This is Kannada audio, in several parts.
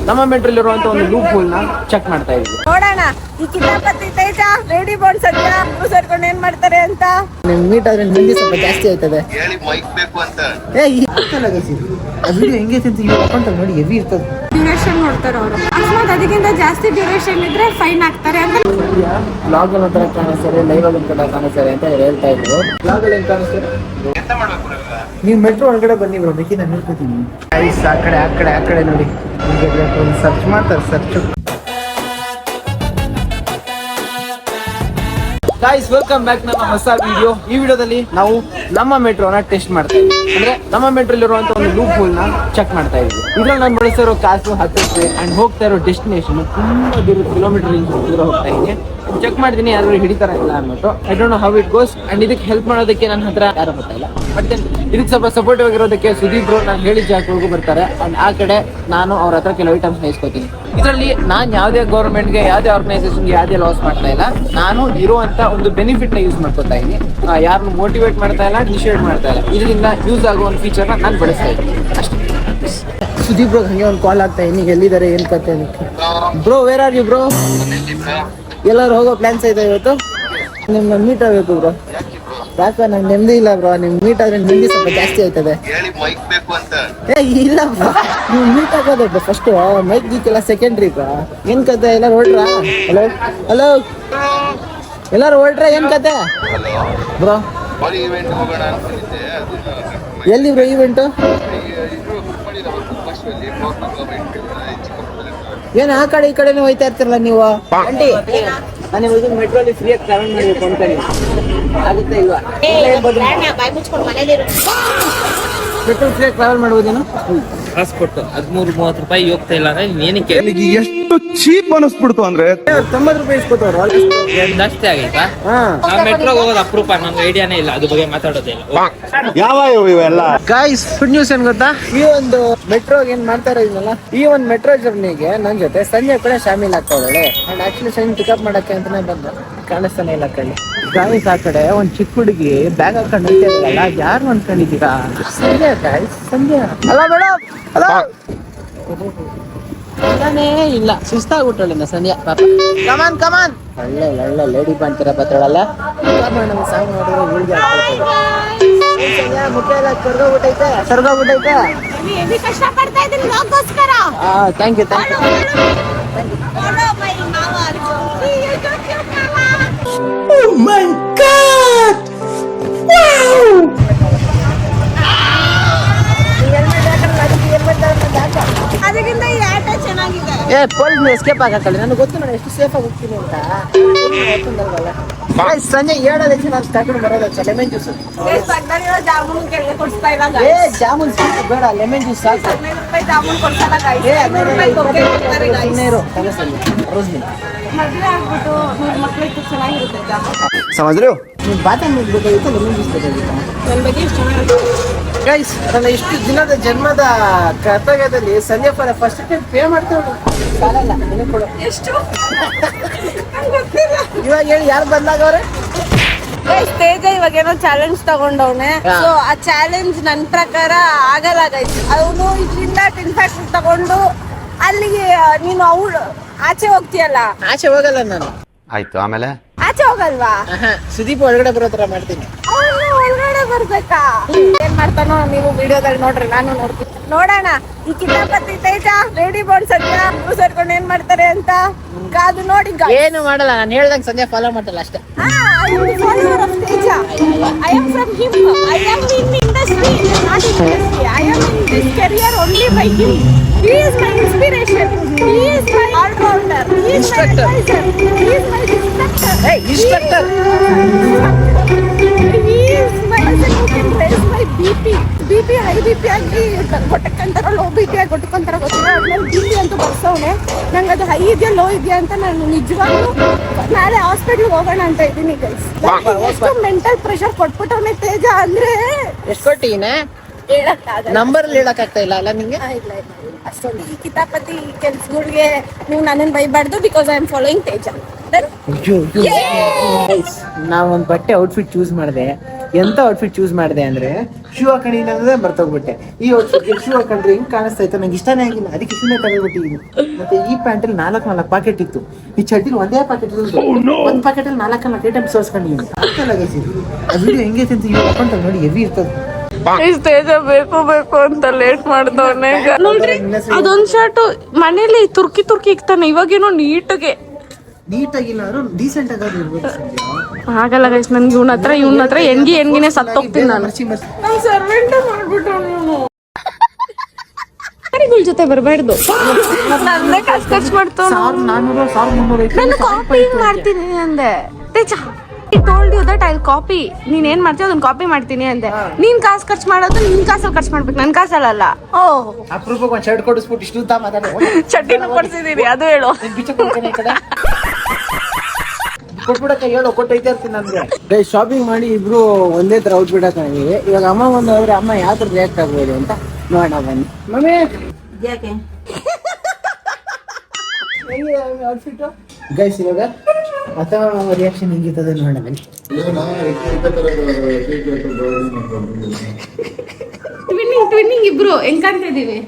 ನಮ್ಮ ಮೆಟ್ರಲ್ಲಿರುವಂತ ಒಂದು ಲೂಪ್ ಹೋಲ್ ನ ಚೆಕ್ ಮಾಡ್ತಾ ಇದ್ವಿ. ನೋಡೋಣ ಈ ಕಿತಾಪತಿ ತೇಜ ಲೇಡಿ ಬೋರ್ಡ್ ಸದ್ಯ ಸೇರ್ಕೊಂಡು ಏನ್ ಮಾಡ್ತಾರೆ ಅಂತ. ಮೀಟ್ ಆದ್ರೆ ನಿಮ್ಗೆ ಸ್ವಲ್ಪ ಜಾಸ್ತಿ ಆಯ್ತದೆ. ನೋಡಿ ಹೆವಿ ಇರ್ತದೆ. ಡ್ಯೂರೇಷನ್ ನೋಡ್ತಾರೆ ಅವರು. ಅಕಸ್ಮಾತ್ ಅದಕ್ಕಿಂತ ಜಾಸ್ತಿ ಡ್ಯೂರೇಷನ್ ಇದ್ರೆ ಫೈನ್ ಹಾಕ್ತಾರೆ ಅಂತ. ಬ್ಲಾಗ್ ಅಲ್ಲಿ ಒಂಥರ ಕಾಣಿಸ್ತಾರೆ, ಲೈವ್ ಅಲ್ಲಿ ಒಂಥರ ಕಾಣಿಸ್ತಾರೆ ಅಂತ ಹೇಳ್ತಾ ಇದ್ರು. ಬ್ಲಾಗ್ ಅಲ್ಲಿ ಹೆಂಗ್ ಕಾಣಿಸ್ತಾರೆ? ನೀವು ಮೆಟ್ರೋ ಒಳಗಡೆ ಬನ್ನಿ ಬ್ರೋ, ಬೇಕಿ ನಾನು ಹೇಳ್ಕೊತೀನಿ. ಆ ಕಡೆ ನೋಡಿ, ಸರ್ಚ್ ಮಾಡ್ತಾರೆ. ಸರ್ಚ್ ಗೈಸ್, ವೆಲ್ಕಮ್ ಬ್ಯಾಕ್ ನಮ್ಮ ಹೊಸ ವಿಡಿಯೋ. ಈ ವಿಡಿಯೋದಲ್ಲಿ ನಾವು ನಮ್ಮ ಮೆಟ್ರೋನ ಟೆಸ್ಟ್ ಮಾಡ್ತಾ ಇದ್ವಿ. ಅಂದ್ರೆ ನಮ್ಮ ಮೆಟ್ರೋಲಿರುವಂತ ಒಂದು ಲೂಪ್ ಹೋಲ್ ನ ಚೆಕ್ ಮಾಡ್ತಾ ಇದ್ವಿ. ಇದ್ರಲ್ಲಿ ನಾನು ಬಳಸ್ತಾ ಇರೋ ಕಾಸು 10 ರೂಪಾಯಿ ಅಂಡ್ ಹೋಗ್ತಾ ಇರೋ ಡೆಸ್ಟಿನೇಷನ್ ತುಂಬಾ ದೂರ ಕಿಲೋಮೀಟರ್ ದೂರ ಹೋಗ್ತಾ ಇದ್ದೀನಿ. ಚೆಕ್ ಮಾಡ್ತೀನಿ ಯಾರು ಹಿಡಿತಾರ ಇಲ್ಲ ಅಂದ್ಬಿಟ್ಟು. I don't know how it goes. And ಇದಕ್ಕೆ ಹೆಲ್ಪ್ ಮಾಡೋದಕ್ಕೆ ನನ್ನ ಹತ್ರ ಯಾರು ಬರ್ತಾ ಇಲ್ಲ. ಬಟ್ ಇದಕ್ಕೆ ಸ್ವಲ್ಪ ಸಪೋರ್ಟಿವ್ ಆಗಿರೋದಕ್ಕೆ ಸುದೀಪ್ ಬ್ರೋ ನಾನು ಹೇಳಿದ ಜಾಗವರೆಗೂ ಬರ್ತಾರೆ. ಅಂಡ್ ಆ ಕಡೆ ನಾನು ಅವ್ರ ಹತ್ರ ಕೆಲವು ಐಟಮ್ಸ್ ಇಸ್ಕೊತೀನಿ. ಇದರಲ್ಲಿ ನಾನು ಯಾವುದೇ ಗೌರ್ಮೆಂಟ್ಗೆ, ಯಾವುದೇ ಆರ್ಗನೈಸೇಷನ್ಗೆ ಯಾವುದೇ ಲಾಸ್ ಮಾಡ್ತಾ ಇಲ್ಲ. ನಾನು ಇರುವಂತ ಒಂದು ಬೆನಿಫಿಟ್ ನ ಯೂಸ್ ಮಾಡ್ಕೊತಾ ಇದ್ದೀನಿ. ಯಾರನ್ನು ಮೋಟಿವೇಟ್ ಮಾಡ್ತಾ ಇಲ್ಲ, ಡಿಸೈಡ್ ಮಾಡ್ತಾ ಇಲ್ಲ. ಇದರಿಂದ ಯೂಸ್ ಆಗೋ ಒಂದು ಫೀಚರ್ನ ನಾನು ಬಳಸ್ತಾ ಇದ್ದೀನಿ ಅಷ್ಟೇ. ಸುದೀಪ್ ಬ್ರೋ ಹಂಗೆ ಒಂದು ಕಾಲ್ ಆಗ್ತಾ ಇದ್ದೀನಿ. ಎಲ್ಲಿದ್ದಾರೆ ಏನ್ ಕತೆ bro? Where are you bro? ಎಲ್ಲರೂ ಹೋಗೋ ಪ್ಲಾನ್ಸ್ ಐತೆ ಇವತ್ತು. ನಿಮ್ನ ಮೀಟ್ ಆಗಬೇಕು ಬ್ರೋ. ಯಾಕೆ ನಂಗೆ ನೆಮ್ಮದಿ ಇಲ್ಲ ಬ್ರೋ. ನಿಮ್ ಮೀಟ್ ಆದ್ರೆ ನೆಮ್ಮದಿ ಸ್ವಲ್ಪ ಜಾಸ್ತಿ ಆಯ್ತದೆ. ಇಲ್ಲ ಬ್ರೋ, ನೀವು ಮೀಟ್ ಆಗೋದು ಫಸ್ಟ್. ಮೈಕ್ ಗೀಕೆಲ್ಲ ಸೆಕೆಂಡ್ರಿ ಬ್ರೋ. ಏನ್ ಕತೆ? ಎಲ್ಲರೂ ಹೊರಟ್ರಾ? ಹಲೋ ಎಲ್ಲರೂ ಹೊರಟ್ರ? ಏನ್ ಕತೆ ಬ್ರೋ? ಎಲ್ಲಿ ಬ್ರೋ ಈವೆಂಟು? ಏನ್ ಆ ಕಡೆ ಈ ಕಡೆನೂ ಹೋಯ್ತಾ ಇರ್ತಿರಲ್ಲ ನೀವು? ಆಂಟಿ, ನಾನು ಇವಾಗ ಮೆಟ್ರೋಲಿ ಫ್ರೀಯಾಗಿ ಟ್ರಾವೆಲ್ ಮಾಡಬೇಕು ಅನ್ಕೊಂಡಿದ್ದೀನಿ. ಆಗುತ್ತೆ ಇಲ್ವಾ? ಮೆಟ್ರೋ ಫ್ರೀಯಾಗಿ ಟ್ರಾವೆಲ್ ಮಾಡ್ಬೋದೇನು? ಕಾಸು ಕೊಟ್ಟು 13-30 ರೂಪಾಯಿ ಹೋಗ್ತಾ ಇಲ್ಲ ಅಂದ್ರೆ ಏನಕ್ಕೆ? ಎಷ್ಟು ಚೀಪ್ ಅನಿಸ್ಬಿಡ್ತು ಅಂದ್ರೆ 90 ರೂಪಾಯಿ ಇಸ್ಕೊತಾರ. ಜಾಸ್ತಿ ಆಗೈತಾ? ಮೆಟ್ರೋ ಹೋಗೋದು ಅಪರೂಪ. ನಮ್ಗೆ ಐಡಿಯಾನೇ ಇಲ್ಲ ಅದ್ರ ಬಗ್ಗೆ ಮಾತಾಡೋದೇ ಇಲ್ಲ. ಯಾವ ಇವೆಲ್ಲ ಗೈಸ್, ಗುಡ್ ನ್ಯೂಸ್ ಏನ್ ಗೊತ್ತಾ? ಈ ಒಂದು ಮೆಟ್ರೋ ಏನ್ ಮಾಡ್ತಾ ಇರೋದಿಲ್ಲ, ಈ ಒಂದು ಮೆಟ್ರೋ ಜರ್ನಿಗೆ ನನ್ ಜೊತೆ ಸಂಜೆ ಕೂಡ ಶಾಮಿಲ್ ಆಗ್ತಾ ಇದ್ದಾಳೆ. ಅಂಡ್ ಆಕ್ಚುಲಿ ಸಂಜೆ ಪಿಕಪ್ ಮಾಡಕ್ಕೆ ಅಂತಾನೆ ಬಂದ. ಕಾಣಿಸ್ತಾನೆ ಇಲ್ಲ ಕಳ್ಳಿ. ಗಾಯ್ಸ್, ಆ ಕಡೆ ಒಂದ್ ಚಿಕ್ಕ ಹುಡುಗಿ ಬ್ಯಾಗ್ ಹಾಕೊಂಡು ನಿಂತಿರಲ್ಲ, ಯಾರು ಅನ್ಕೊಂಡಿದ್ದೀರಾ? ಸಂಜೆ ಗಾಯ್ಸ್, ಸಂಜೆ ಅಲ್ಲ ಮೇಡಮ್. ಹಲೋ, ಇಲ್ಲ ಸುಸ್ತಾಗ್ಬಿಟ್ಟಳಿನ ಸಂಧ್ಯಾ ಪಾಪ. ಕಮಾನ್ ಕಮಾನ್, ಒಳ್ಳೆ ಲೇಡಿ ಬಂತೀರ ಬತ್ತಳಲ್ಲ. ಸಾಂಗ್ ನೋಡಿದ್ರೆ ಹುಡುಗಿ ಮುಖ ಎಲ್ಲ ಸರ್ಗೋಗ್ಬಿಟ್ಟೈತೆ. Thank you. Oh my God! Wow! ಅದಕ್ಕಿಂತ ಈ ಆಟ ಚೆನ್ನಾಗಿದೆ. ಪೊಲೀಸ್ ಎಸ್ಕೇಪ್ ಆಗಕ್ಕಲ್ಲ. ನನಗೆ ಗೊತ್ತು ನಾನು ಎಷ್ಟು ಸೇಫ್ ಆಗಿ ಹೋಗ್ತೀನಿ ಅಂತ. ಸಂಜೆ 7 ನಾನು ಕರ್ಕೊಂಡು ಬರೋದು ಲೆಮನ್ ಜ್ಯೂಸ್. ಜಾಮೂನ್ ಕೊಡ್ಸ್ತಾ ಇಲ್ಲ. ಜಾಮೂನ್ ಬೇಡ, ಲೆಮನ್ ಜ್ಯೂಸ್ ಸಾಕು. 15 ರೂಪಾಯಿ ಜಾಮೂನ್ ಕೊಡ್ಸಲ್ಲ. ಮದುವೆ ಆಗ್ಬಿಟ್ಟು 100 ಮಕ್ಳಿಗೆ ಚೆನ್ನಾಗಿರುತ್ತೆ ಜಾಮೂನ್. ಸಮಜ್ರು ನೀವು ಬಾತಲ್ಲಿ ಬೇಕಾಗಿತ್ತು, ಲೆಮನ್ ಜ್ಯೂಸ್ ಬೇಕಾಗಿತ್ತು. ನನ್ನ ಬಗ್ಗೆ ಎಷ್ಟು ಚೆನ್ನಾಗಿರುತ್ತೆ ಗೈಸ್. ನನ್ನ ಇಷ್ಟು ದಿನದ ಜನ್ಮದ ಕರ್ತವ್ಯದಲ್ಲಿ ಸಂಜೆ ಫಸ್ಟ್ ಟೈಮ್ ಪೇ ಮಾಡ್ತೇವೆ. ಸಾಲಲ್ಲ ನಿನಗೆ ಕೊಡು. ಎಷ್ಟು ಇವಾಗ ಹೇಳಿ ಯಾರು ಬಂದಾಗವ್ರೆ? ತೇಜ ಇವಾಗ ಏನೋ ಚಾಲೆಂಜ್ ತಗೊಂಡವನೆ. ಸೊ ಆ ಚಾಲೆಂಜ್ ನನ್ ಪ್ರಕಾರ ಆಗಲ್ಲ ಗೈಸ್. ಅವನು ಇದರಿಂದ ಟಿನ್ ಫ್ಯಾಕ್ಟ್ರಿ ತಗೊಂಡು ಅಲ್ಲಿಗೆ ನೀನು ಅವಳು ಆಚೆ ಹೋಗ್ತೀಯಲ್ಲ. ಆಚೆ ಹೋಗಲ್ಲ ನಾನು. ಆಯ್ತು, ಆಮೇಲೆ ಆಚೆ ಹೋಗಲ್ವಾ? ಸುದೀಪ್ ಒಳಗಡೆ ಬರೋ ತರ ಮಾಡ್ತೀನಿ. ಅವನು ಒಳಗಡೆ ಬರ್ಬೇಕಾ? ಏನ್ ಮಾಡ್ತಾನೋ ನೀವು ವಿಡಿಯೋದಲ್ಲಿ ನೋಡ್ರಿ, ನಾನು ನೋಡ್ತೀನಿ. ನೋಡೋಣ ಈ ಕಿತಾಪತಿ ತೇಜ ಲೇಡಿ ಬೋರ್ಡ್ ಸದ್ಯ ಸೇರ್ಕೊಂಡು ಏನ್ ಮಾಡ್ತಾರೆ ಅಂತ ಕಾದು ನೋಡಿ. ಏನು ಮಾಡಲ್ಲ, ನಾನು ಹೇಳ್ದಂಗೆ ಸಂಜೆ ಫಾಲೋ ಮಾಡ್ತಲ್ಲ ಅಷ್ಟೇ. I am from him. I am in industry, not in industry. I am in this career only by him. He is my inspiration. He is my all-rounder. He is my advisor. He is my instructor. Hey, instructor. He is my person who can raise my BP. BP high BP ಆಗಿ ಕೊಟ್ಟಕ್ಕಂತಾರೋ ಲೋ BP ಆಗಿ ಕೊಟ್ಟಕ್ಕಂತಾರೋ ಗೊತ್ತಿಲ್ಲ. ಅದ್ರಲ್ಲಿ BP ಅಂತೂ ಬರ್ಸವನೆ. ನಂಗೆ ಅದು ಹೈ ಇದೆಯಾ ಲೋ ಇದೆಯಾ ಅಂತ ನಾನು ನಿಜವಾಗ್ಲೂ ನಾಳೆ ಹಾಸ್ಪಿಟ್ಲಿಗೆ ಹೋಗೋಣ ಅಂತ ಇದ್ದೀನಿ ಗೈಸ್. ಎಷ್ಟು ಮೆಂಟಲ್ ಪ್ರೆಷರ್ ಕೊಟ್ಬಿಟ್ಟವನೇ ತೇಜ ಅಂದ್ರೆ. ಎಷ್ಟು ಕೊಟ್ಟಿನ ನಂಬರ್ ಹೇಳಕ್ ಆಗ್ತಾ ಇಲ್ಲ ಅಲ್ಲ ನಿಂಗೆ? ಇಲ್ಲ ಅಷ್ಟೊಂದು ಈ ಕಿತಾಪತಿ ಕೆಲ್ಸಗಳಿಗೆ ನೀವು ನನ್ನನ್ನು ಬೈಬಾರ್ದು. ಬಿಕಾಸ್ ಐ ಆಮ್ ಫಾಲೋಯಿಂಗ್ ತೇಜ. ನಾ ಒಂದು ಬಟ್ಟೆ ಔಟ್ಫಿಟ್ ಚೂಸ್ ಮಾಡಿದೆ. ಎಂತ ಔಟ್ಫಿಟ್ ಚೂಸ್ ಮಾಡಿದೆ ಅಂದ್ರೆ ಶೂ ಹಾಕೊಂಡಿನ ಅಂದ್ರೆ ಬರ್ತೋಗ್ಬಿಟ್ಟೆ. ಈ ಔಟ್ಫಿಟ್ ಶೂ ಹಾಕೊಂಡ್ರೆ ಹಿಂಗ್ ಕಾಣಿಸ್ತಾ ಇತ್ತು, ನಂಗೆ ಇಷ್ಟನೇ ಆಗಿಲ್ಲ, ಅದಕ್ಕೆ ಶೂನೇ ತಗೊಂಡ್ಬಿಟ್ಟಿದ್ದೀನಿ. ಮತ್ತೆ ಈ ಪ್ಯಾಂಟ್ ಅಲ್ಲಿ 4 ಪಾಕೆಟ್ ಇತ್ತು, ಈ ಚಡ್ಡಿಲಿ ಒಂದೇ ಪಾಕೆಟ್ ಇತ್ತು. ಒಂದ್ ಪಾಕೆಟ್ ಅಲ್ಲಿ 4 ಐಟಮ್ಸ್ ತೋರಿಸ್ಕೊಂಡಿದ್ದೀನಿ. ಆಗ್ತಲ್ಲ ವಿಡಿಯೋ ಹೆಂಗೈತೆ ಅಂತ ಇವಾಗ ಹಾಕೊಂಡ್ರೆ ನೋಡಿ ಹೆವಿ ಇರ್ತದೆ. ತೇಜ ಬೇಕು ಅಂತ ಲೇಟ್ ಮಾಡ್ದವನೆ. ನೋಡ್ರಿ ಅದೊಂದ್ ಶರ್ಟ್ ಮನೇಲಿ ತುರ್ಕಿ ಇಕ್ತಾನೆ, ಇವಾಗೇನೋ ನೀಟಾಗಿಲ್ಲ ಆದ್ರೂ ಡೀಸೆಂಟ್ ಆಗಿ ಇರ್ಬೇಕು. ಆಗಲ್ಲ ಗೈಸ್, ನನ್ಗೆ ಇವನ ಹತ್ರ ಎಂಗಿನೇ ಸತ್ತೋಗ್ತೀನಿ ನಾನು. ಸರ್ವೆಂಟ್ ಮಾಡ್ಬಿಟ್ಟು ಜೊತೆ ಬರಬಾರ್ದು, ನಂದೇ ಖರ್ಚು ಮಾಡ್ತಾವ. ನಾನು ಕಾಪಿ ಮಾಡ್ತೀನಿ ಅಂದೆ. ತೇಜ told you that I'll copy. ನೀನ್ ಏನ್ ಮಾಡ್ತೀಯ ಅದನ್ನ ಕಾಪಿ ಮಾಡ್ತೀನಿ ಅಂದೆ. ನೀನ್ ಕಾಸು ಖರ್ಚು ಮಾಡೋದು ನಿನ್ ಕಾಸಲ್ಲಿ ಖರ್ಚು ಮಾಡ್ಬೇಕು, ನನ್ ಕಾಸಲ್ಲ. ಓ ಅಪ್ರೂಪಕ್ಕೆ ಒಂದ್ ಶರ್ಟ್ ಕೊಡಿಸ್ಬಿಟ್ಟು ಇಷ್ಟು ಚಡ್ಡಿನ ಕೊಡ್ಸಿದೀನಿ, ಅದು ಹೇಳು. ಕೊಟ್ಬಿಡಕ್ಕ ಹೇಳು, ಕೊಟ್ಟೈತೆ ಇರ್ತೀನಿ ನನ್ಗೆ. ಶಾಪಿಂಗ್ ಮಾಡಿ ಇಬ್ರು ಒಂದೇ ತರ ಔಟ್ಫಿಟ್ ಹಾಕೊಂಡಿವಿ. ಇವಾಗ ಅಮ್ಮ ಒಂದು ಹೋದ್ರೆ ಅಮ್ಮ ಯಾವ ತರ ರಿಯಾಕ್ಟ್ ಆಗ್ಬೋದು ಅಂತ ನೋಡೋಣ ಬನ್ನಿ. ಮಮ್ಮಿ ಯಾಕೆ ಔಟ್ಫಿಟ್ ಗೈಸ್ ಇವಾಗ ಅಥವಾ ರಿಯಾಕ್ಷನ್ ಹೆಂಗಿರ್ತದೆ ನೋಡೋಣ ಬನ್ನಿ. ಟ್ವಿನ್ನಿಂಗ್ ಇಬ್ರು ಹೆಂಗ್ ಕಾಣ್ತಿದೀವಿ,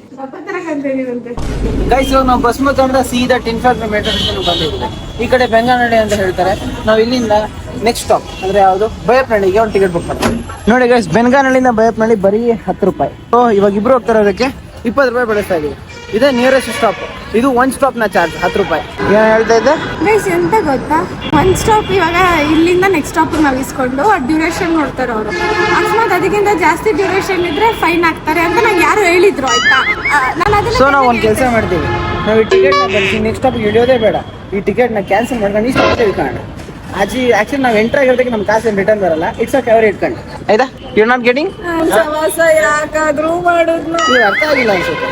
ಕಾಣ್ತಿದೀವಂತೆ. ಗೈಸ್ ಇವಾಗ ನಾವು ಬಸ್ ಮುಖಾಂತರ ಸೀದಾ ಟಿನ್ಫಾಕ್ಟ್ರಿ ಮೆಟ್ರೋ ಸ್ಟೇಷನ್ ಬಂದಿದ್ದೀವಿ. ಈ ಕಡೆ ಬೆಂಗಾನಹಳ್ಳಿ ಅಂತ ಹೇಳ್ತಾರೆ. ನಾವು ಇಲ್ಲಿಂದ ನೆಕ್ಸ್ಟ್ ಸ್ಟಾಪ್ ಅಂದ್ರೆ ಯಾವುದು ಬೈಯಪ್ಪನಹಳ್ಳಿಗೆ ಒಂದು ಟಿಕೆಟ್ ಬುಕ್ ಮಾಡ್ತೀವಿ. ನೋಡಿ ಗೈಸ್, ಬೆಂಗಾನಹಳ್ಳಿಯಿಂದ ಬೈಯಪ್ಪನಹಳ್ಳಿ ಬರೀ 10 ರೂಪಾಯಿ. ಇವಾಗ ಇಬ್ರು ಹೋಗ್ತಾರೋದಕ್ಕೆ 20 ರೂಪಾಯಿ ಬಳಸ್ತಾ ಇದೀವಿ. ಇದೇ ನಿಯರೆಸ್ಟ್ ಸ್ಟಾಪ್. ಇದು ಒಂದ್ ಸ್ಟಾಪ್ ನ ಚಾರ್ಜ್ 10 ರೂಪಾಯಿ. ಏನ್ ಹೇಳ್ತಾ ಇದ್ದೆ ಗೈಸ್, ಎಂತ ಗೊತ್ತಾ, ಒಂದ್ ಸ್ಟಾಪ್ ಇವಾಗ ಇಲ್ಲಿಂದ ನೆಕ್ಸ್ಟ್ ಸ್ಟಾಪ್ ನಾವು ಇಸ್ಕೊಂಡು ಆ ಡ್ಯೂರೇಷನ್ ನೋಡ್ತಾರೆ ಅವರು. ಅಕಸ್ಮಾತ್ ಅದಕ್ಕಿಂತ ಜಾಸ್ತಿ ಡ್ಯೂರೇಷನ್ ಇದ್ರೆ ಫೈನ್ ಹಾಕ್ತಾರೆ ಅಂತ ನಂಗೆ ಯಾರು ಹೇಳಿದ್ರು, ಆಯ್ತಾ. ಸೊ ನಾವು ಒಂದ್ ಕೆಲಸ ಮಾಡ್ತೀವಿ, ನಾವು ಈ ಟಿಕೆಟ್ ನ ಬರ್ಸಿ ನೆಕ್ಸ್ಟ್ ಸ್ಟಾಪ್ ಹಿಡಿಯೋದೇ ಬೇಡ, ಈ ಟಿಕೆಟ್ ನ ಕ್ಯಾನ್ಸಲ್ ಮಾಡ್ಕೊಂಡು ಈ ಸ್ಟಾಪ್ ಇಟ್ಕೊಂಡು ಆಕ್ಚುಲಿ ನಾವು ಎಂಟರ್ ಆಗಿರೋದಕ್ಕೆ ನಮ್ ಕಾಸು ರಿಟರ್ನ್ ಬರಲ್ಲ. ಇಟ್ಸ್ ಓಕೆ, ಅವ್ರು ಇಟ್ಕೊಂಡು ಆಯ್ತಾ. ಯು ನಾಟ್ ಗೆಟಿಂಗ್ ಯಾಕಾದ್ರೂ ಮಾಡಿದ್ನು ಅರ್ಥ ಆಗಿಲ್ಲ ಅನ್ಸುತ್ತೆ.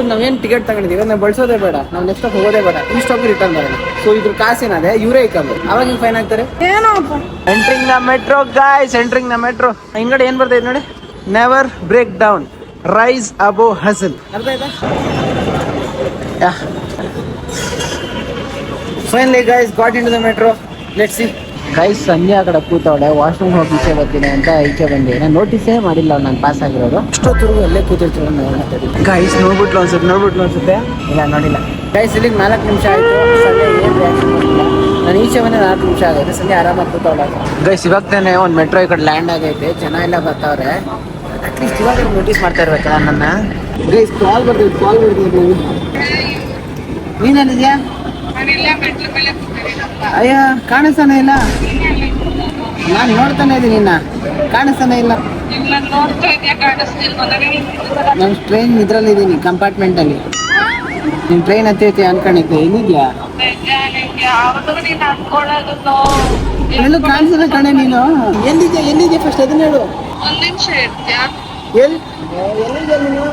ನಾವೇನ್ ಟಿಕೆಟ್ ತಗೊಂಡಿದ್ದೀವಿ ನಾವು ಬಳಸೋದೇ ಬೇಡ, ನಾವು ನೆಕ್ಸ್ಟ್ ಸ್ಟಾಪ್ ಹೋಗೋದೇ ಬೇಡ, ಈ ಸ್ಟಾಪ್ ರಿಟರ್ನ್ ಬರೋಣ. ಸೊ ಇದ್ರ ಕಾಸೇನದೆ ಇವರೇ ಇಕ್ಕಂಬ, ಅವಾಗ ಹಿಂಗ್ ಫೈನ್ ಹಾಕ್ತಾರೆ. ಏನಪ್ಪ entering the metro guys, entering the metro. ಹಿಂಗಡೆ ಏನ್ ಬರ್ತೈತೆ ನೋಡಿ, never break down, rise above hustle. ಅರ್ಥ ಆಯ್ತಾ? Finally guys got in to the metro. Let's see guys. ಸಂಜೆ ಆ ಕಡೆ ಕೂತವಳೆ, ವಾಶ್ರೂಮ್ ಹೋಗಿ ಈಚೆ ಬರ್ತೀನಿ ಅಂತ ಈಚೆ ಬಂದೆ. ನಾನು ನೋಟಿಸೇ ಮಾಡಿಲ್ಲ ಅವ್ನು ನಾನು ಪಾಸ್ ಆಗಿರೋದು. ಅಷ್ಟೊತ್ತರೆಗೂ ಅಲ್ಲೇ ಕೂತಿರ್ತೀವಿ ಗೈಸ್. ನೋಡ್ಬಿಟ್ಲು ಅನ್ಸುತ್ತೆ, ಇಲ್ಲ ನೋಡಿಲ್ಲ ಗೈಸ್. ಇಲ್ಲಿಗೆ 4 ನಿಮಿಷ ಆಯ್ತು. ಸಂಜೆ ಏನು ರಿಯಾಕ್ಷನ್ ಮಾಡಿಲ್ಲ. ನಾನು ಈಚೆ ಬಂದೆ 4 ನಿಮಿಷ ಆಗುತ್ತೆ. ಸಂಜೆ ಆರಾಮಾಗಿ ಕೂತವಳೆ ಗೈಸ್. ಇವಾಗ ತಾನೆ ಒಂದು ಮೆಟ್ರೋ ಈ ಕಡೆ ಲ್ಯಾಂಡ್ ಆಗೈತೆ, ಜನ ಎಲ್ಲ ಬರ್ತಾವ್ರೆ. ಅಟ್ಲೀಸ್ಟ್ ಇವಾಗ ನೋಟಿಸ್ ಮಾಡ್ತಾ ಇರ್ಬೇಕಲ್ಲ ನನ್ನ. ಗೈಸ್ ಕಾಲ್ ಬರ್ತೀವಿ ನೀನಿದ್ಯಾ? ಅಯ್ಯ ಕಾಣಿಸ್ತಾನೆ ಇಲ್ಲ, ನಾನು ನೋಡ್ತಾನೆ ಇದ್ದೀನಿ, ನಿನ್ನ ಕಾಣಿಸ್ತಾನೆ ಇಲ್ಲ. ನಾನು ಟ್ರೈನ್ ಇದ್ರಲ್ಲಿದ್ದೀನಿ, ಕಂಪಾರ್ಟ್ಮೆಂಟ್ ಅಲ್ಲಿ. ನೀನ್ ಟ್ರೈನ್ ಹತ್ತೈತಿ ಅನ್ಕೊಂಡಿದ್ದೆ, ಎಲ್ಲಿದ್ಯಾ? ಎಲ್ಲೂ ಕಾಣಿಸಲ್ಲ ಕಣೆ ನೀನು. ಎಲ್ಲಿದ್ಯಾ ಫಸ್ಟ್ ಅದನ್ನ ಹೇಳು. ಎಲ್ಲಿದ್ಯಾ ನೀನು?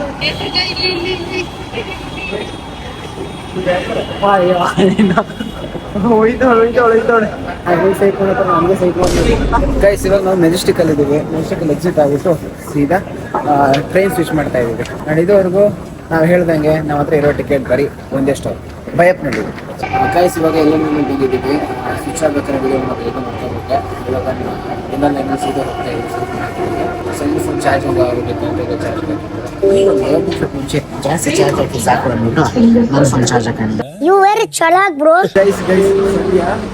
ಗೈಸ್ ಇವಾಗ ನಾವು ಮೆಜೆಸ್ಟಿಕ್ ಅಲ್ಲಿ ಇದೀವಿ. ಮೆಜೆಸ್ಟಿಕ್ ಅಲ್ಲಿ ಎಕ್ಸಿಟ್ ಆಗಿತ್ತು ಸೀದಾ ಟ್ರೈನ್ ಸ್ವಿಚ್ ಮಾಡ್ತಾ ಇದೀವಿ. ನಾನು ಇದುವರೆಗೂ ನಾವು ಹೇಳ್ದಂಗೆ ನಮ್ಮ ಹತ್ರ ಇರೋ ಟಿಕೆಟ್ ಬರೀ ಒಂದೇ ಸ್ಟಾಪ್ ಬೈಯಪ್ಪನಹಳ್ಳಿ. ಗೈಸ್ ಇವಾಗ ಎಲ್ಲೆಲ್ಲಿ ಬಿಗಿದ್ದೀವಿ, ಸ್ವಿಚ್ ಆಗ್ಬೇಕಾದ್ರೆ ವಿಡಿಯೋ ಮಾಡ್ತಾ ಇವಾಗ ಇನ್ನೊಂದು ಸೀದಾ ಹೋಗ್ತಾ ಇದ್ದೀವಿ. ಸೆಲ್ ಫೋನ್ ಚಾರ್ಜಿಂಗ್ ಆಗುತ್ತೆ, ಚಾರ್ಜ್ ಮುಂಚೆ ಜಾಸ್ತಿ ಚಾರ್ಜ್ ಹಾಕಿ ಸಾಕು ಅಂದ್ಬಿಟ್ಟು ನನ್ನ ಫೋನ್ ಚಾರ್ಜ್ ಹಾಕೊಂಡು ಗೈಸ್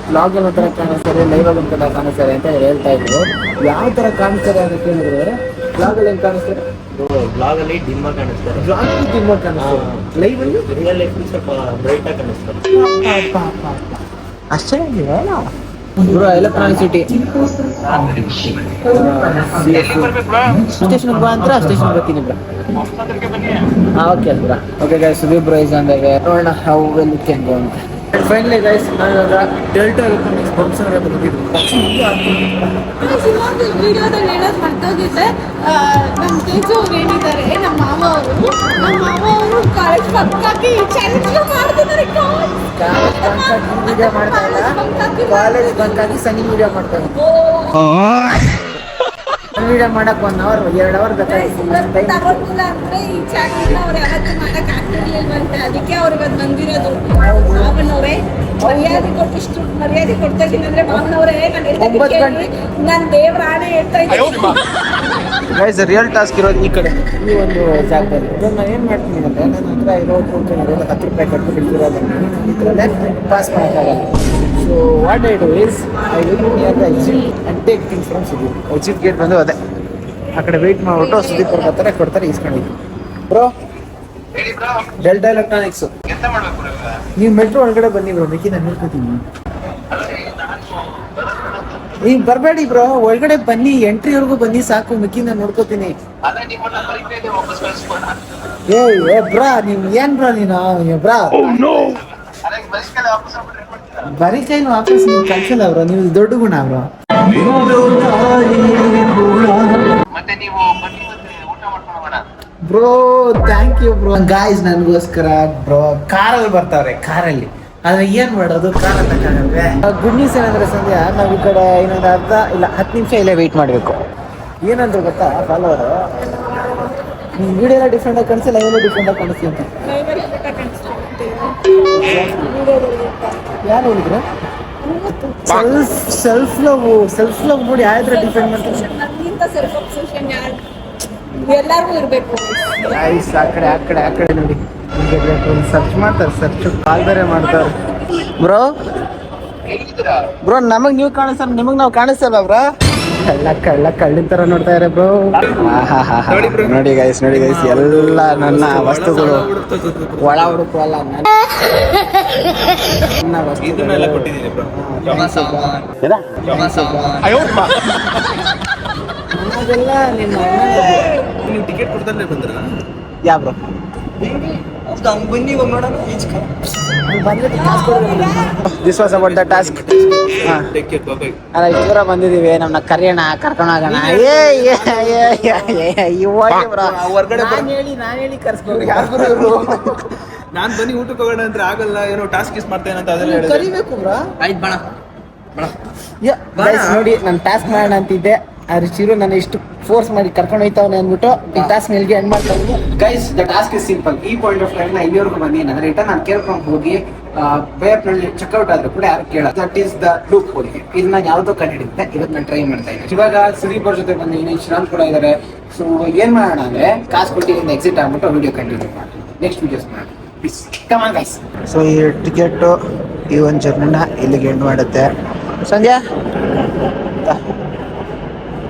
ಬ್ಲಾಗ್ ಅಲ್ಲಿ ಒಂಥರ ಕಾಣಿಸ್ತಾರೆ, ಲೈವ್ ಅಲ್ಲಿ ಒಂಥರ ಕಾಣಿಸ್ತಾರೆ ಅಂತ ಹೇಳ್ತಾ ಇದ್ರು. ಯಾವ ತರ ಕಾಣಿಸ್ತಾರೆ ಅಂತ ಕೇಳಿದ್ರೆ ಬ್ಲಾಗ್ ಅಲ್ಲಿ ಹೆಂಗ್ ಕಾಣಿಸ್ತಾರೆ? ಬ್ಲಾಗ್ ಅಲ್ಲಿ ಡಿಮ್ ಆಗಿ ಕಾಣಿಸ್ತಾರೆ, ಲೈವ್ ಅಲ್ಲಿ ರಿಯಲ್ ಲೈಫ್ ಸ್ವಲ್ಪ ಬ್ರೈಟ್ ಆಗಿ ಕಾಣಿಸ್ತಾರೆ. ಅಷ್ಟೇ ಎಲೆಕ್ಟ್ರಾನಿಕ್ ಸಿಟಿ ಸ್ಟೇಷನ್ ಬಾ ಅಂತ ಸ್ಟೇಷನ್ ಬರ್ತೀನಿ bro. Okay bro. Okay guys, Sudeep bro is on the way. ನೋಡೋಣ how well it can go ಅಂತ. ಫೈನಲಿ ಗೈಸ್ ನಾವಿವಾಗ ಡೆಲ್ಟಾ ಎಲೆಕ್ಟ್ರಾನಿಕ್ಸ್ ಬಂಸರ್ ಅಂತ ಬಂದಿದ್ದು. ವಿಡಿಯೋದಲ್ಲಿ ಹೇಳೋದು ಮರ್ತೋಗಿದ್ದೆ. ನಮ್ಮ ತೇಜು ಅವ್ರು ಏನಿದ್ದಾರೆ, ನಮ್ಮ ಮಾವ ಅವರು ಕಾಲೇಜ್ ಪಕ್ಕಾಕಿ ಚಾಲೆಂಜ್ ಮಾಡ್ತಿದ್ದಾರೆ. ವಿಡಿಯೋ ಮಾಡ್ತಾ ಇಲ್ಲ, ಕಾಲೇಜ್ ಬಂಕಾಗಿ ಸನಿ ವಿಡಿಯೋ ಮಾಡ್ತಾರೆ. ವಿಡಿಯೋ ಮಾಡಕ್ 1 ಅವರ್ 2 ಅವರ್ ತಗೊಂಡಿಲ್ಲ ಅಂದ್ರೆ ಈ ಚಾಲೆಂಜ್ ಅವ್ರು ಯಾವತ್ತೂ ಮಾಡಕ್ ಆಗ್ತಿರ್ಲಿಲ್ವಂತೆ, ಅದಕ್ಕೆ ಅವ್ರಿಗೆ ಅದು ಬಂದಿರೋದು. ಅವನವರೇ ಮರ್ಯಾದೆ ಕೊಟ್ಟಿಷ್ಟು ಮರ್ಯಾದೆ ಕೊಡ್ತಾ ಇದ್ದೀನಿ ಅಂದ್ರೆ ಮಾವನವರೇ ನಾನು 9 ಗಂಟೆ. ನಾನು ದೇವ್ರ ಆಣೆ ಹೇಳ್ತಾ ಇದ್ದೀನಿ. ಗೈಸ್ ರಿಯಲ್ ಟಾಸ್ಕ್ ಇರೋದು ಈ ಕಡೆ ಈ ಒಂದು ಜಾಗದಲ್ಲಿ. ಇವಾಗ ನಾನು ಏನು ಮಾಡ್ತೀನಿ ಅಂದರೆ ನನ್ನ ಹತ್ರ ಇರೋ ಟೋಕನ್ ಇರೋದು 10 ರೂಪಾಯಿ ಕಟ್ಟು ಬಿಡ್ತಿರೋದನ್ನು ಇದರಲ್ಲೇ ಪಾಸ್ ಮಾಡೋಕ್ಕಾಗಲ್ಲ. So what I do is I will near the exit and take things from Sudeep. Exit gate ಬಂದು ಅದೇ ಆ ಕಡೆ ವೆಯ್ಟ್ ಮಾಡಿಬಿಟ್ಟು ಸುದೀಪ್ ಅವ್ರು ಬರ್ತಾರೆ ಕೊಡ್ತಾರೆ ಇಸ್ಕೊಂಡಿದ್ದು. ಬ್ರೋ ಡೆಲ್ಟಾ ಎಲೆಕ್ಟ್ರಾನಿಕ್ಸು ನೀವು ಮೆಟ್ರೋ ಒಳಗಡೆ ಬನ್ನಿ ಬ್ರೋ, ಬೇಕಿ ನಾನು ನೋಡ್ಕೊತೀನಿ. ಈಗ ಬರಬೇಡಿ ಬ್ರೋ, ಒಳಗಡೆ ಬನ್ನಿ, ಎಂಟ್ರಿವರೆಗೂ ಬನ್ನಿ ಸಾಕು, ಮಿಕ್ಕಿ ನಾನು ನೋಡ್ಕೋತೀನಿ. ಏ ಬ್ರಾ ನೀವ್ ಏನ್ ಬ್ರಾ ನೀನು ಬ್ರಾ ಬರೀ ಕೈನು ವಾಪಸ್ ನೀವು ಕಳ್ಸಲ್ಲ ಬ್ರೋ, ನೀವು ದೊಡ್ಡ ಗುಣ bro. Bro thank you bro. Guys ನನಗೋಸ್ಕರ ಬ್ರೋ ಕಾರಲ್ಲಿ ಬರ್ತಾವ್ರೆ, ಕಾರಲ್ಲಿ. ಆದ್ರೆ ಏನ್ ಮಾಡೋದು, ಕಾರ್ ತಗೊಂಡ್ರೆ. ಗುಡ್ ನ್ಯೂಸ್ ಏನಂದ್ರೆ ಸಂಧ್ಯಾ, ನಾವು ಈ ಕಡೆ ಇನ್ನೊಂದು ಅರ್ಧ ಇಲ್ಲ 10 ನಿಮಿಷ ಇಲ್ಲೇ ವೆಯ್ಟ್ ಮಾಡಬೇಕು. ಏನಂದ್ರೆ ಗೊತ್ತಾ ಫಾಲೋವರ್, ನೀವು ವಿಡಿಯೋ ಎಲ್ಲ ಡಿಫ್ರೆಂಟ್ ಆಗಿ ಕಾಣಿಸಿ, ಲೈವ್ ಡಿಫ್ರೆಂಟ್ ಆಗಿ ಕಾಣಿಸ್ತೀವಿ ಅಂತ ಯಾರು ಹೇಳಿದ್ರು? ಸೆಲ್ಫ್ ಲವ್ ನೋಡಿ ಯಾವ್ದ್ರ ಡಿಫೆಂಡ್ ಮಾಡ್ತಾರೆ. ಎಲ್ಲಾರ್ಗು ಇರ್ಬೇಕು. ಆ ಕಡೆ ನೋಡಿ ಸರ್ಚ್ ಮಾಡ್ತಾರೆ, ಸರ್ಚ್ ಕಾಲ್ ಬೇರೆ ಮಾಡ್ತಾರೆ. ಬ್ರೋ ನಮಗ್ ನೀವು ಕಾಣಿಸ್ತಾರ, ನಿಮಗ್ ನಾವು ಕಾಣಿಸ್ತಲ್ವ ಬ್ರೋ? ಕಳ್ಳಿನ ತರ ನೋಡ್ತಾ ಇದ್ದಾರೆ ಬ್ರೋ. ನೋಡಿ ಗೈಸ್ ಎಲ್ಲ ನನ್ನ ವಸ್ತುಗಳು ಒಳ ಹುಡುಕುವಲ್ಲ, ನನ್ನ ವಸ್ತುಗಳೆಲ್ಲ ಕೊಟ್ಟಿದ್ದೀನಿ ಬ್ರೋ. ನಮಗೆಲ್ಲ ನಿಮ್ಮ ನೀವು ಟಿಕೆಟ್ ಕೊಡ್ತಾನೆ ಬಂದ್ರ ಯಾ ಬ್ರೋ ಬನ್ನಿ ನೋಡೋಣ. This was about the task. ಅಲ್ಲ ಇಷ್ಟು ದೂರ ಬಂದಿದೀವಿ, ನಮ್ಮನ್ನ ಕರೆಯೋಣ, ಕರ್ಕೊಂಡೋಗೋಣ. ನಾನು ಹೇಳಿ ಕರ್ಸ್ಕೊಂಡು ನಾನ್ ಬನ್ನಿ ಊಟಕ್ಕೆ ಹೋಗೋಣ ಅಂದ್ರೆ ಆಗಲ್ಲ, ಏನೋ ಟಾಸ್ಕ್ ಇಸ್ ಮಾಡ್ತೇನೆ ಅಂತ ಅದೆಲ್ಲ ಕರಿಬೇಕು ಬ್ರೋ. ಆಯ್ತು ಬಣ ನೋಡಿ ನಾನು ಟಾಸ್ಕ್ ಮಾಡೋಣ ಅಂತಿದ್ದೆ, ಆದ್ರೆ ಚಿರು ನನ್ನ ಇಷ್ಟು ಫೋರ್ಸ್ ಮಾಡಿ ಕರ್ಕೊಂಡು ಹೋಯ್ತಾವನೆ ಅಂದ್ಬಿಟ್ಟು ಈ ಟಾಸ್ಕ್ ಮೇಲ್ಗೆ ಎಂಡ್ ಮಾಡ್ತಾ ಇದ್ದೀನಿ. Guys the task is simple. ಈ ಪಾಯಿಂಟ್ ಆಫ್ ಟೈಮ್ ನ ಇಲ್ಲಿವರೆಗೂ ಬಂದಿದ್ದೀನಿ ಅಂದ್ರೆ ರಿಟರ್ನ್ ನಾನು ಕೇಳ್ಕೊಂಡು ಹೋಗಿ ಬೇಪ್ನಲ್ಲಿ ಚೆಕ್ಔಟ್ ಆದ್ರೂ ಕೂಡ ಯಾರು ಕೇಳ. That is the loophole. ಇದು ನಾನು ಯಾವ್ದೋ ಕಂಡಿಡಿದ್ದೆ, ಇವತ್ತು ನಾನು ಟ್ರೈ ಮಾಡ್ತಾ ಇದ್ದೀನಿ. ಇವಾಗ ಸುದೀಪ್ ಅವ್ರ ಜೊತೆ ಬಂದಿದ್ದೀನಿ, ಶ್ರಾನ್ ಕೂಡ ಇದ್ದಾರೆ. ಸೊ ಏನ್ ಮಾಡೋಣ ಅಂದ್ರೆ ಕಾಸು ಕೊಟ್ಟಿಯಿಂದ ಎಕ್ಸಿಟ್ ಆಗ್ಬಿಟ್ಟು ವಿಡಿಯೋ ಕಂಟಿನ್ಯೂ ಮಾಡಿ ನೆಕ್ಸ್ಟ್ ವಿಡಿಯೋಸ್ ಮಾಡೋಣ. Please come on guys. So ಈ ಟಿಕೆಟ್ ಈ ಒಂದು ಜರ್ನಿನ ಇಲ್ಲಿಗೆ ಎಂಡ್ ಮಾಡುತ್ತೆ. ಸಂಧ್ಯಾ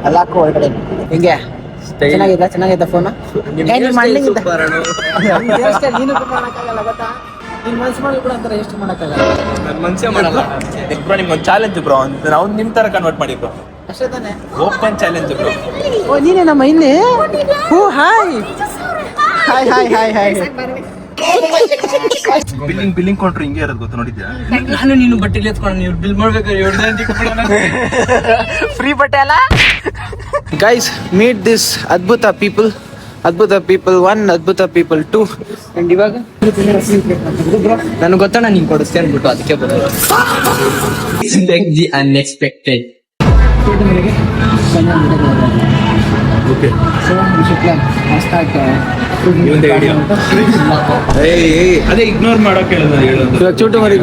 ಅಲ್ಲಾಕು ಒಳಗಡೆ ಹೆಂಗೆ ಚೆನ್ನಾಗಿದ್ದ ಫೋನ್ ನೀನು ಮಾಡಕ್ಕಾಗಲ್ಲ ಗೊತ್ತಾ, ನೀನ್ ಮನ್ಸು ಮಾಡಿ ಕೂಡ ಅಂತಾರೆ ಎಷ್ಟು ಮಾಡಕ್ಕಾಗಲ್ಲ. ನನ್ನ ಮನ್ಸೇ ಮಾಡಲ್ಲ ಬ್ರೋ, ನಿಮ್ಗೊಂದು ಚಾಲೆಂಜ್ ಬ್ರೋ, ನಾವು ನಿಮ್ ತರ ಕನ್ವರ್ಟ್ ಮಾಡಿ ಬ್ರೋ, ಅಷ್ಟೇ ತಾನೆ. Open challenge bro. ಓ ನೀನೇ ನಮ್ಮ ಇಲ್ಲಿ. ಓ hi hi hi hi hi. Billing counter ಹಿಂಗೆ ಇರೋದು ಗೊತ್ತು, ನೋಡಿದ್ಯಾ? ನಾನು ನೀನು ಬಟ್ಟೆಲಿ ಎತ್ಕೊಂಡು ನೀವು ಬಿಲ್ ಮಾಡ್ಬೇಕಾದ್ರೆ ಫ್ರೀ ಬಟ್ಟೆ ಅಲ್ಲ. ಗೈಸ್ ಮೀಟ್ ದಿಸ್ ಅದ್ಭುತ ಪೀಪಲ್ 1, ಅದ್ಭುತ ಪೀಪಲ್ 2. ಅಂಡ್ ಇವಾಗ ನನಗೆ ಗೊತ್ತಣ್ಣ ನೀನ್ ಕೊಡಿಸ್ತೇ ಅನ್ಬಿಟ್ಟು ಅದಕ್ಕೆ ಬರೋದು. The unexpected. Okay so we should plan start. ಅದೇ ಇಗ್ನೋರ್ ಮಾಡೋಕೆ ಹೇಳೋದು. ಇವಾಗ ಚೂಟು ಮರಿ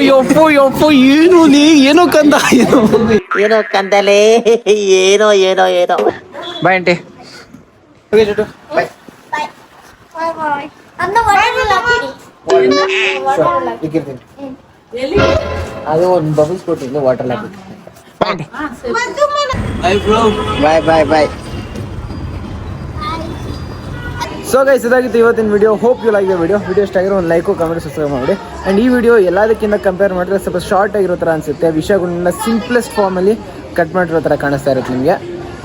ಯಪ್ಪೋ ಏನು ನೀ ಏನೋ ಕಂದ ಏನೋ ಕಂದಲೇ ಏನೋ ಬಾಯ್ ಆಂಟಿ. ಓಕೆ ಚೂಟು ಬಾಯ್. ಅದು ಒಂದು ಬಬಲ್ಸ್ ಕೊಟ್ಟಿದ್ದು water lock. Bye. So guys ಇದಾಗಿತ್ತು ಇವತ್ತಿನ video. Hope you like the video ಇಷ್ಟ ಆಗಿರೋ ಒಂದು ಲೈಕು ಕಮೆಂಟ್ ಸಬ್ಸ್ಕ್ರೈಬ್ ಮಾಡಿ. ಆ್ಯಂಡ್ ಈ ವಿಡಿಯೋ ಎಲ್ಲದಕ್ಕಿಂತ ಕಂಪೇರ್ ಮಾಡಿದ್ರೆ ಸ್ವಲ್ಪ ಶಾರ್ಟ್ ಆಗಿರೋ ಥರ ಅನಿಸುತ್ತೆ, ವಿಷಯಗಳನ್ನ ಸಿಂಪ್ಲೆಸ್ಟ್ ಫಾರ್ಮಲ್ಲಿ ಕಟ್ ಮಾಡಿರೋ ಥರ ಕಾಣಿಸ್ತಾ ಇರುತ್ತೆ ನಿಮಗೆ.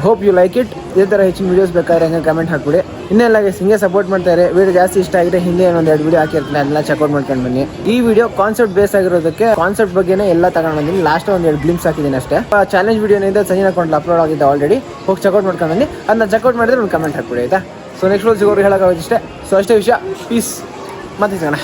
Hope you like it. ಇದೇ ಥರ ಹೆಚ್ಚಿನ ವೀಡಿಯೋಸ್ ಬೇಕಾದ್ರೆ ಹಂಗೆ ಕಮೆಂಟ್ ಹಾಕ್ಬಿಡಿ. ಇನ್ನೆಲ್ಲ ಗೈಸ್ ಹಿಂಗೆ ಸಪೋರ್ಟ್ ಮಾಡ್ತಾರೆ. ವಿಡಿಯೋ ಜಾಸ್ತಿ ಇಷ್ಟ ಆಗಿದೆ, ಹಿಂದೆ ಒಂದು 2 ವಿಡಿಯೋ ಹಾಕಿರ್ತೀನಿ, ಅದನ್ನ ಚೆಕ್ಔಟ್ ಮಾಡ್ಕೊಂಡು ಬನ್ನಿ. ಈ ವಿಡಿಯೋ ಕಾನ್ಸೆಪ್ಟ್ ಬೇಸ್ ಆಗಿರೋದಕ್ಕೆ ಕಾನ್ಸೆಪ್ಟ್ ಬಗ್ಗೆನೇ ಎಲ್ಲ ತಗೊಂಡು ಬಂದಿನಿ. ಲಾಸ್ಟ್ ಒಂದು 2 ಗ್ಲಿಮ್ಸ್ ಹಾಕಿದ್ದೀನಿ ಅಷ್ಟೇ. ಚಾಲೆಂಜ್ ವಿಡಿಯೋನಿಂದ ಸಂಜೆ ಅಕೌಂಟ್ ಅಪ್ಲೋಡ್ ಆಗಿದೆ ಆಲ್ರೆಡಿ, ಹೋಗಿ ಚೆಕ್ಔಟ್ ಮಾಡ್ಕೊಂಡು ಬನ್ನಿ. ಅದನ್ನ ಚೆಕ್ಔಟ್ ಮಾಡಿದ್ರೆ ಒಂದು ಕಮೆಂಟ್ ಹಾಕ್ಬಿಡಿ ಆಯ್ತಾ. ಸೊ ನೆಕ್ಸ್ಟ್ ಸಿಗೋರು ಹೇಳೋಕ್ಕಾಗೋದು ಇಷ್ಟೇ. ಸೊ ಅಷ್ಟೇ ವಿಷಯ. ಪೀಸ್ ಮತ್ತೆ ಸಿಗೋಣ.